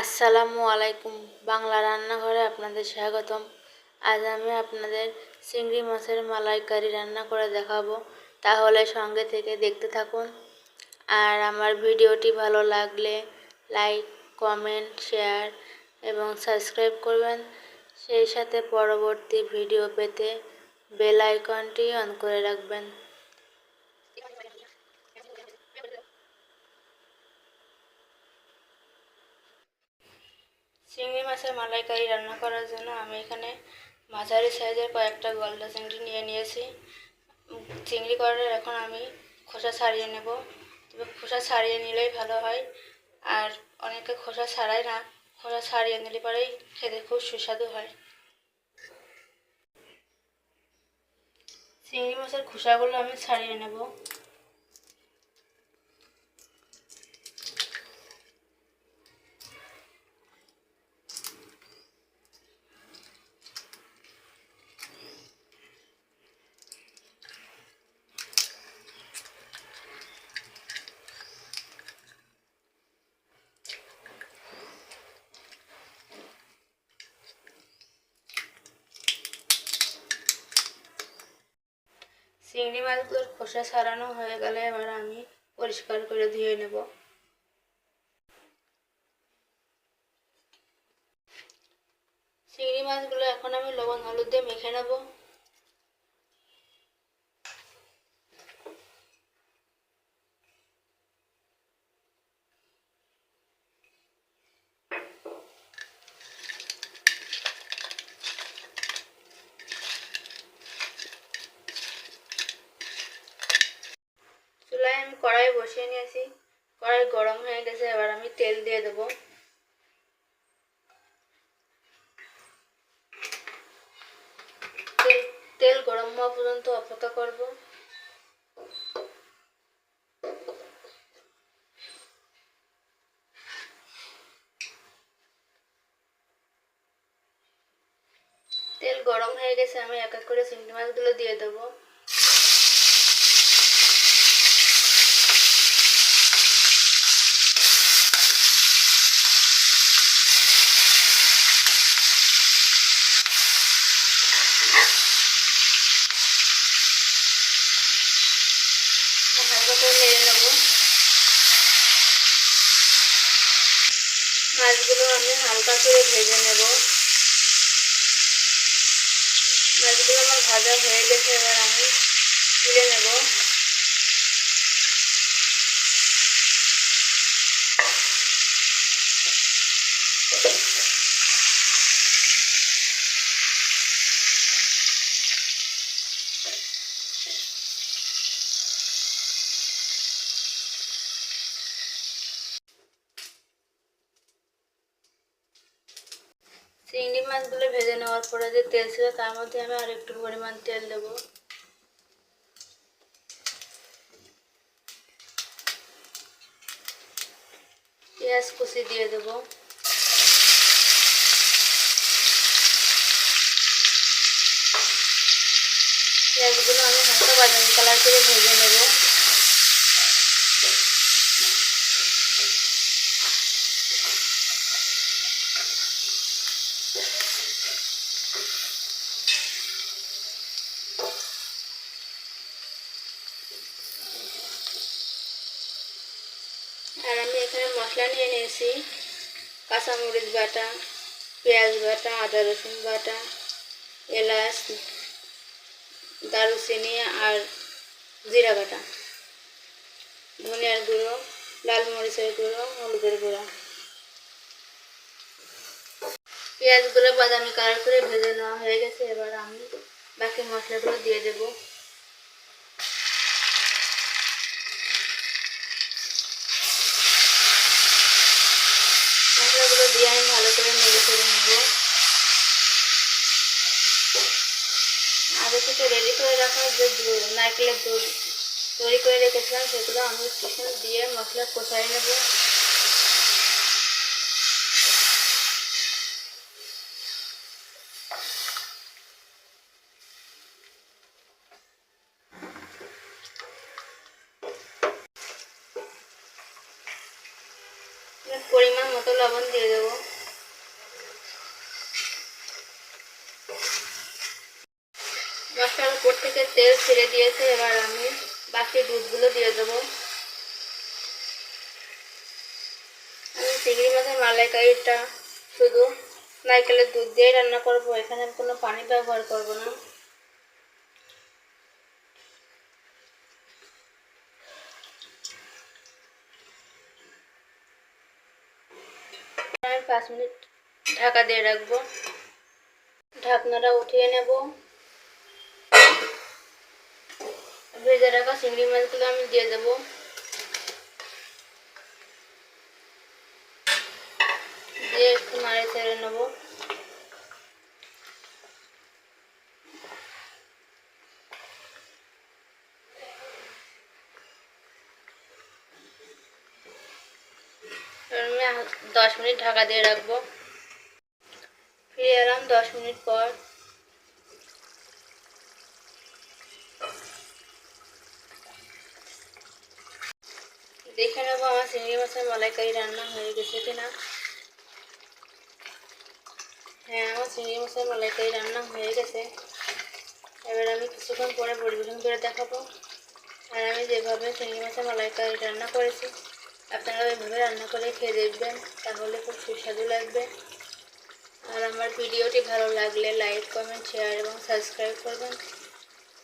আসসালামু আলাইকুম। বাংলা রান্নাঘরে আপনাদের স্বাগতম। আজ আমি আপনাদের চিংড়ি মাছের মালাইকারি রান্না করে দেখাবো। তাহলে সঙ্গে থেকে দেখতে থাকুন। আর আমার ভিডিওটি ভালো লাগলে লাইক, কমেন্ট, শেয়ার এবং সাবস্ক্রাইব করবেন। সেই সাথে পরবর্তী ভিডিও পেতে বেল আইকনটি অন করে রাখবেন। চিংড়ি মাছের মালাইকারি রান্না করার জন্য আমি এখানে মাঝারি সাইজের কয়েকটা গলদা চিংড়ি নিয়ে নিয়েছি। চিংড়ি করার এখন আমি খোসা ছাড়িয়ে নেব, তবে খোসা ছাড়িয়ে নিলেই ভালো হয়। আর অনেকে খোসা ছাড়ায় না, খোসা ছাড়িয়ে নিলে পরেই খেতে খুব সুস্বাদু হয়। চিংড়ি মাছের খোসাগুলো আমি ছাড়িয়ে নেব। চিংড়ি মাছগুলোর খোসা ছাড়ানো হয়ে গেলে এবার আমি পরিষ্কার করে ধুয়ে নেব। চিংড়ি মাছগুলো এখন আমি লবণ হলুদ দিয়ে মেখে নেব। চুলায় আমি কড়াই বসিয়ে নিয়েছি, কড়াই গরম হয়ে গেছে। এবার আমি তেল দিয়ে দেবো। তেল গরম হওয়া পর্যন্ত অপেক্ষা করব। তেল গরম হয়ে গেছে, আমি এক এক করে চিংড়ি মাছগুলো দিয়ে দেবো। হালকা করে নেড়ে নেব। মাছগুলো আমি হালকা করে ভেজে নেব। মাছগুলো আমার ভাজা হয়ে গেছে, এবার আমি তুলে নেব। চিংড়ি মাছগুলো ভেজে নেওয়ার পরে যে তেল ছিল তার মধ্যে আমি আর একটু পরিমাণ তেল দেবো। পেঁয়াজ কুচি দিয়ে দেবো। পেঁয়াজগুলো আমি হালকা বাদামি কালার করে ভেজে নেব। আর আমি এখানে মশলা নিয়ে নিয়েছি, কাঁচামরিচ বাটা, পেঁয়াজ বাটা, আদা রসুন বাটা, এলাচ, দারুচিনি আর জিরা বাটা, ধনিয়ার গুঁড়ো, লাল মরিচের গুঁড়ো, হলুদের গুঁড়ো। পেঁয়াজগুলো বাদামি কালার করে ভেজে নেওয়া হয়ে গেছে, এবার আমি বাকি মশলাগুলো দিয়ে দেব। মশলাগুলো দিয়ে আমি ভালো করে নেড়ে চেড়ে নেব। আগে থেকে রেডি করে রাখা যে নারকেলের দুধ তৈরি করে রেখেছিলাম সেগুলো আমি কিছু দিয়ে মশলা কষাই নেব। পরিমাণ পরিমাণ মতো লবণ দিয়ে দেবো। মশলার উপর থেকে তেল ছেড়ে দিয়েছে, এবার আমি বাকি দুধগুলো দিয়ে দেবো। আমি চিংড়ি মাছের মালাইকারিটা শুধু নারকেলের দুধ দিয়ে রান্না করব, এখানে আমি কোনো পানি ব্যবহার করব না। আমি 5 মিনিট ঢাকা দিয়ে রাখবো। ঢাকনাটা উঠিয়ে নেব। ভেজে রাখা চিংড়ি মাছগুলো আমি দিয়ে দেবো। দিয়ে একটু নাড়ে ছেড়ে নেবো। আমি 10 মিনিট ঢাকা দিয়ে রাখবো। ফিরে এলাম 10 মিনিট পর। দেখে নেবো আমার চিংড়ি মাছের মালাইকারি রান্না হয়ে গেছে কিনা। হ্যাঁ, আমার চিংড়ি মাছের মালাইকারি রান্না হয়ে গেছে। এবার আমি কিছুক্ষণ পরে পরিবেশন করে দেখাবো। আর আমি যেভাবে চিংড়ি মাছের মালাইকারি রান্না করেছি, আপনারা ওইভাবে রান্না করে খেয়ে দেখবেন, তাহলে খুব সুস্বাদু লাগবে। আর আমার ভিডিওটি ভালো লাগলে লাইক, কমেন্ট, শেয়ার এবং সাবস্ক্রাইব করবেন।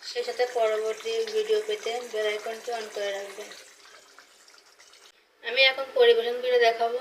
সেই সাথে পরবর্তী ভিডিও পেতে বেল আইকনটি অন করে রাখবেন। আমি এখন পরিবেশন করে দেখাবো।